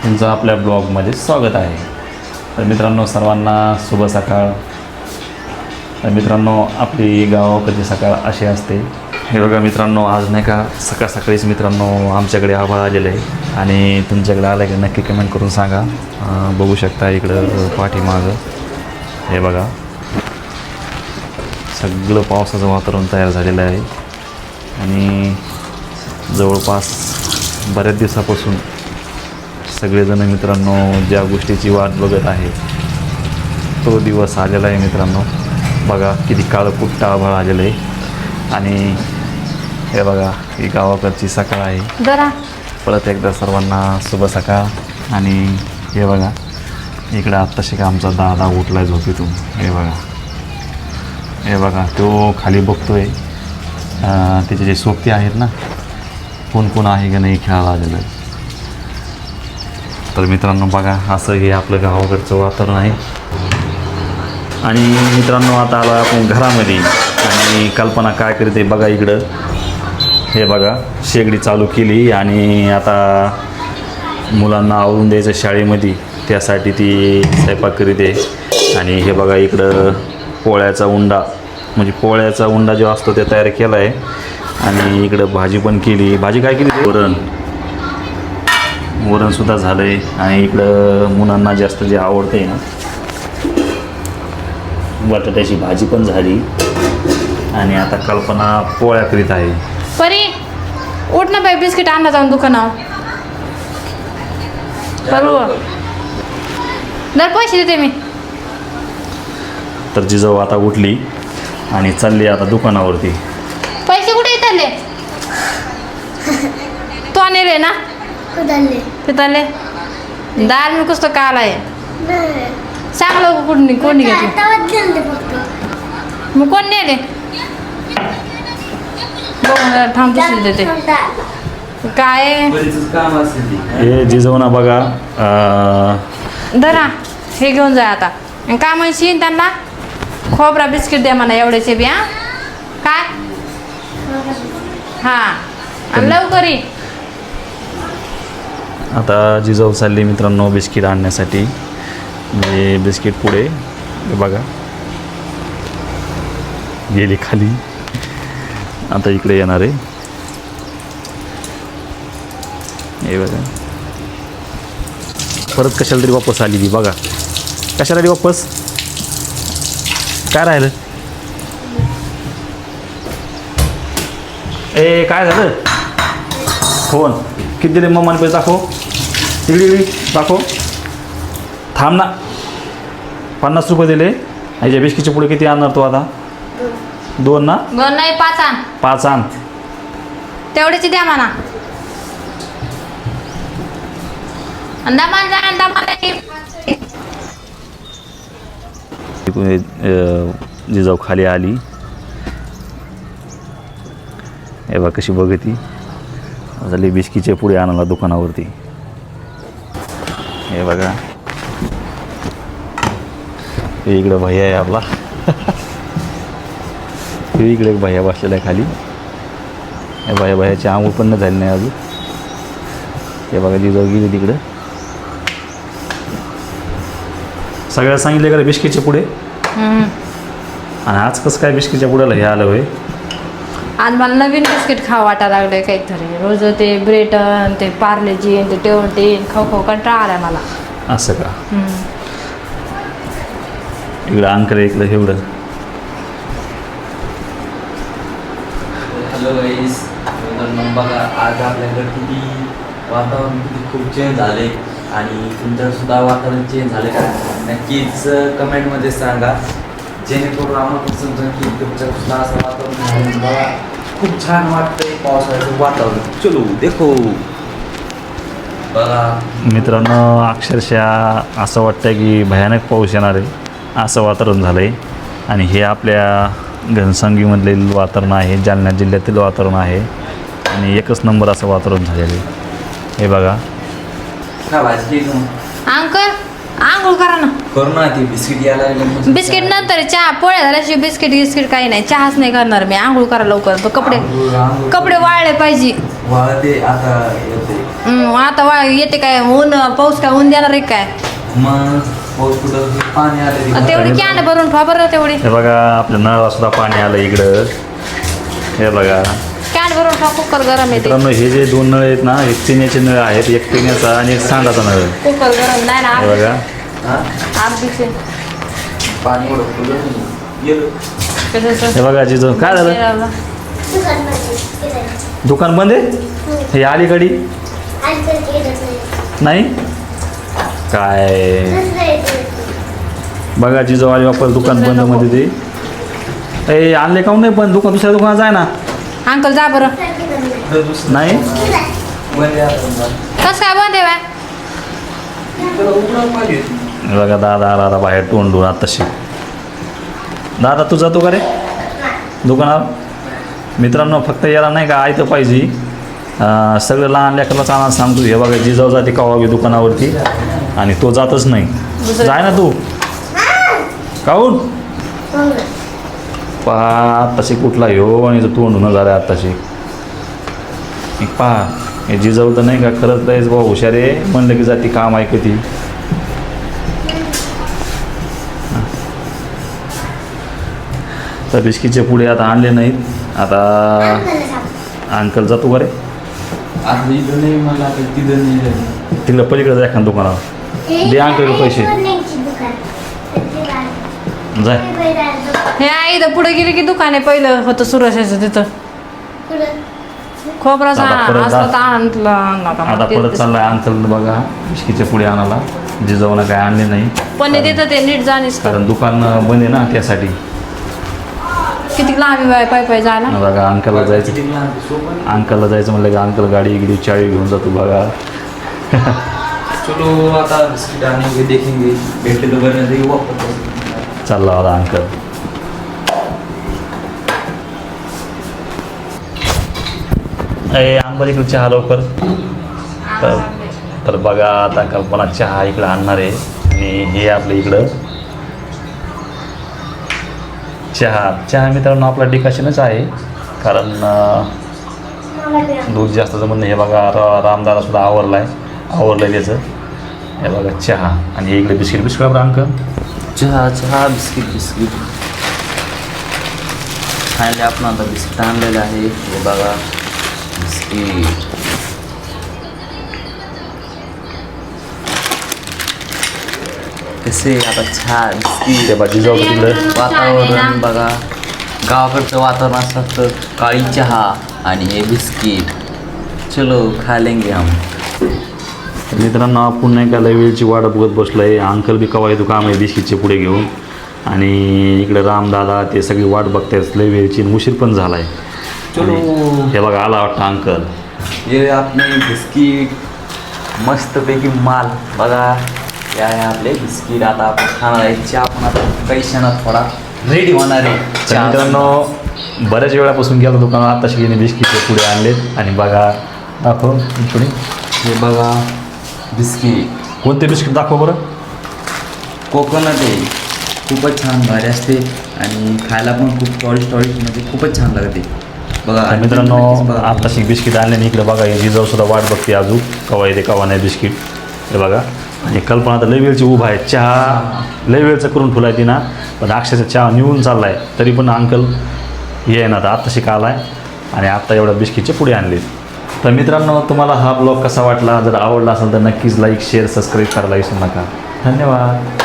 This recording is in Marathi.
तुमचं आपल्या ब्लॉगमध्ये स्वागत आहे. तर मित्रांनो, सर्वांना शुभ सकाळ. तर मित्रांनो, आपली गावाकडची सकाळ अशी असते. हे बघा मित्रांनो, आज नाही का सकाळ सकाळीच मित्रांनो आमच्याकडे आभाळ आलेलं आहे आणि तुमच्याकडे आलं की नक्की कमेंट करून सांगा. बघू शकता इकडं पाठीमागं हे बघा सगळं पावसाचं वातावरण तयार झालेलं आहे आणि जवळपास बऱ्याच दिवसापासून सगळेजण मित्रांनो ज्या गोष्टीची वाट बघत आहे तो दिवस आलेला आहे. मित्रांनो बघा किती काळं आभाळ आलेलं आहे आणि हे बघा ही गावाकडची सकाळ आहे. जरा परत एकदा सर्वांना शुभ सकाळ. आणि हे बघा इकडं आत्ताशी का आमचा दादा उठला झोपेतून. हे बघा तो खाली बघतोय त्याचे जे सोबती आहेत ना कोण आहे का नाही खेळायला आलेलं. तर मित्रांनो बघा असं हे आपलं गावाकडचं वातावरण आहे. आणि मित्रांनो आता आलो आपण घरामध्ये आणि कल्पना काय करते बघा इकडं. हे बघा शेगडी चालू केली आणि आता मुलांना आवरून द्यायचं शाळेमध्ये त्यासाठी ती स्वयंपाक करीत आहे. आणि हे बघा इकडं पोळ्याचा उंडा म्हणजे पोळ्याचा उंडा जो असतो ते तयार केला आहे. आणि इकडं भाजी पण केली. भाजी काय केली? वरणसुद्धा झालं आहे. आणि इकडं मुलांना जास्त जे आवडते ना बटाट्याची भाजी पण झाली. आणि आता कल्पना पोळ्या करीत आहे. परी उठ ना बाई, बिस्किट आणला जाऊन दुकानावर. बरोबर दर पैसे देते मी. तर जिजाऊ आता उठली आणि चालली आता दुकानावरती. पैसे कुठे येतले? तो आणले ना तिथले दाल मी कसं काल आहे चांगलं कुठून कोण घेतलं मग कोण नेले बघून थांब दुसरी देते काय हे जिजाऊ ना बघा धरा हे घेऊन जा आता. आणि काय म्हणशील त्यांना खोबरा बिस्किट द्या म्हणा एवढ्याचे बी. हा काय हां आणि लवकर ये. आता जिजाऊ चालली मित्रांनो बिस्किट आणण्यासाठी. म्हणजे बिस्किट पुढे बघा गेली खाली. आता इकडे येणार आहे. हे बघा परत कशाला तरी वापस आली ती बघा. कशाला तरी वापस काय राहिलं? ए काय झालं? फोन किती दिले मम्माने पैसे दाखव. तिकडे दाखव. थांब ना. 50 रुपये दिले. ह्याच्या बिस्किटच्या पुढे किती आणणार तो आता? 2 ना? 2 नाही 5 आण. 5 आण. तेवढेच द्या म्हणा. अंदामान जा अंदामान. जिजाऊ खाली आली. हे बघा कशी बघती. झाली बिस्किटच्या पुढे आणायला दुकानावरती. हे बघा हे इकडं भैया आहे आपला. हे इकडे एक भैया बसलेला आहे खाली. हे भैयाची आंघोळ पण नाही झाली नाही अजून. हे बघा जिजाऊ गेली तिकडं. सगळ्या सांगितले का रे बिस्किटच्या पुढे? आणि आज कसं काय बिस्किटच्या पुढ्याला हे आलं होय? आज मला नवीन बिस्किट खावं वाटायला लागलंय काहीतरी. रोज ते ब्रेटन ते पार्लेजी ते टेन खाऊ कंटाळा आलाय मला. असं का? इकडं अंकल इकडं एवढं. हॅलो गाईस, बघा आज आपल्याकडे किती वातावरण खूप चेंज झाले आणि तुमच्यासुद्धा वातावरण चेंज झाले का नक्कीच कमेंटमध्ये सांगा जेणेकरून आम्हाला समजा की तुमच्यासुद्धा असं वातावरण झालं. बघा खूप छान वाटतंय पावसाळ्याचं वातावरण. चलो देखो बघा मित्रांनो अक्षरशः असं वाटतं की भयानक पाऊस येणार आहे असं वातावरण झालं आहे. आणि हे आपल्या घनसावंगीमधील वातावरण आहे. जालना जिल्ह्यातील वातावरण आहे आणि एकच नंबर असं वातावरण झालेलं आहे. हे बघा काय भाजी अंकल आंघोळ करा ना. करू ना. ती बिस्किट यायला लागली. बिस्किट नंतर चहा पोळ्या झाल्याशिवाय बिस्किट काही नाही. चहाच नाही करणार मी. आंघोळ करा लवकर. कपडे वाळले पाहिजे. वाळते आता येते. आता येते काय ऊन पाऊस काय ऊन देणार आहे काय मग पाऊस कुठं पाणी आलं तेवढी कॅन भरून ठेवा बरं तेवढी हे बघा आपल्या नळाला सुद्धा पाणी आलं इकडं. हे बघा कॅन भरून ठेवा कुकर गरम येते मित्रांनो, हे जे 2 नळ आहेत ना, हे पिण्याचे नळ आहेत. एक पिण्याचा आणि एक सांडाचा नळ. कुकर गरम नाही ना हे बघा आग दिसे पाणी गेलं. कसं हे बघा जिजो काय झालं, दुकान बंद आहे. हे अलीकडे नाही काय बघा जिजो आली वापर दुकान बंद मध्ये ते ए आणले काऊन नाही पण दुकान दुसऱ्या दुकानात जाय ना. अंकल जा बरं नाही कसं काय बंद आहे हे बघा दादा आला आता बाहेर तोंडून आताशी. दादा तू जातो का रे दुकानात? मित्रांनो फक्त याला नाही का ऐकतं पाहिजे. सगळं लहान लेकरला चालणार सांगतो. हे बघा जिजाऊ जाते कवा दुकानावरती आणि तो जातच नाही. जाय ना तू काहून पहा आत्ताशी कुठला ह्यो आणि तोंडून झाला आत्ताशी. पहा हे जिजाऊ तर नाही का खरंच लयच भाऊ हुशार आहे. म्हणलं की जाती काम ऐकती. तर बिस्किटचे पुढे आता आणले नाहीत. आता अंकल जातो का रे? आता इथं नाही मला आता तिथं नाही तिकडं पलीकडे जाय एखाद्या दुकानावर दे अंकल पैसे जाय. हे आई इथं पुढे गेली की दुकान आहे पहिलं होतं सुरक्षाचं तिथं खोबराचा आता परत असला तर आणला आता परत चाललाय अंकल बघा बिस्किटच्या पुढे आणायला. जिजाऊला काय आणले नाही पण तिथं ते नीट जाणीस कारण दुकान बंद आहे ना त्यासाठी. किती लांबी बाय पाय पाय जायला बघा अंकलला जायचं. अंकलला जायचं म्हणलं की अंकल गाडी गिडी चाळी घेऊन जातो बघा. चलो आता बिस्किट आने देखेंगे भेटले तो बरं वापस चालला होता अंकल. ए आंबर इकडे चहा लवकर. तर बघा आता कल्पना चहा इकडं आणणार आहे आणि हे आपल्या इकडं चहा मित्रांनो आपला डिकाशनच आहे कारण दूध जास्त जमत हे बघा रामदारा सुद्धा आवरलं त्याचं. हे बघा चहा आणि हे इकडे बिस्किट बरं अंकल. चहा बिस्किट खायला आपण आता बिस्किट आणलेलं आहे. हे बघा बिस्किट कसे आता चहा बिस्किट ते बाजी जाऊ तिकडं. वातावरण बघा गावाकडचं वातावरण असलं तर काळी चहा आणि हे बिस्किट चलो खा लेंगे हम. मित्रांनो आपण नाही का लय वेळची वाट बघत बसलो आहे. अंकल बी कवा येतो काम आहे बिस्किटचे पुढे घेऊन आणि इकडे रामदादा ते सगळी वाट बघतायत लय वेळची. उशीर पण झाला आहे. चलो हे बघा आला वाटतं अंकल. हे आपले बिस्किट मस्तपैकी माल बघा. या आपले बिस्किट आता आपण खाणार आहे. चहा पण आता काही क्षणात थोडा रेडी होणार आहे. तर मित्रांनो बऱ्याच वेळापासून गेलो दुकानात. आता शिकणे बिस्किटचे पुढे आणलेत आणि बघा दाखव पुढे. हे बघा बिस्किट कोणते बिस्किट दाखव बरं. कोकोनट आहे. खूपच छान भारी असते आणि खायला पण खूप टॉलिश म्हणजे खूपच छान लागते बघा. तर मित्रांनो आत्ताशी बिस्किट आणले आणि इकडे बघा जिजाऊ सुद्धा वाट बघते अजून कवा येते कवा नाही बिस्किट. हे बघा आणि कल्पना तर लय वेळची उभा आहे. चहा लय वेळचं करून ठेवला आहे तिनं पण अक्षरशः चहा निघून चालला आहे तरी पण अंकल ये ना आता आत्ताशी का आला आहे आणि आत्ता एवढ्या बिस्किटचे पुढे आणले. तर मित्रांनो तुम्हाला हा ब्लॉग कसा वाटला? जर आवडला असेल तर नक्कीच लाईक शेअर सबस्क्राईब करायला विसरू नका. धन्यवाद.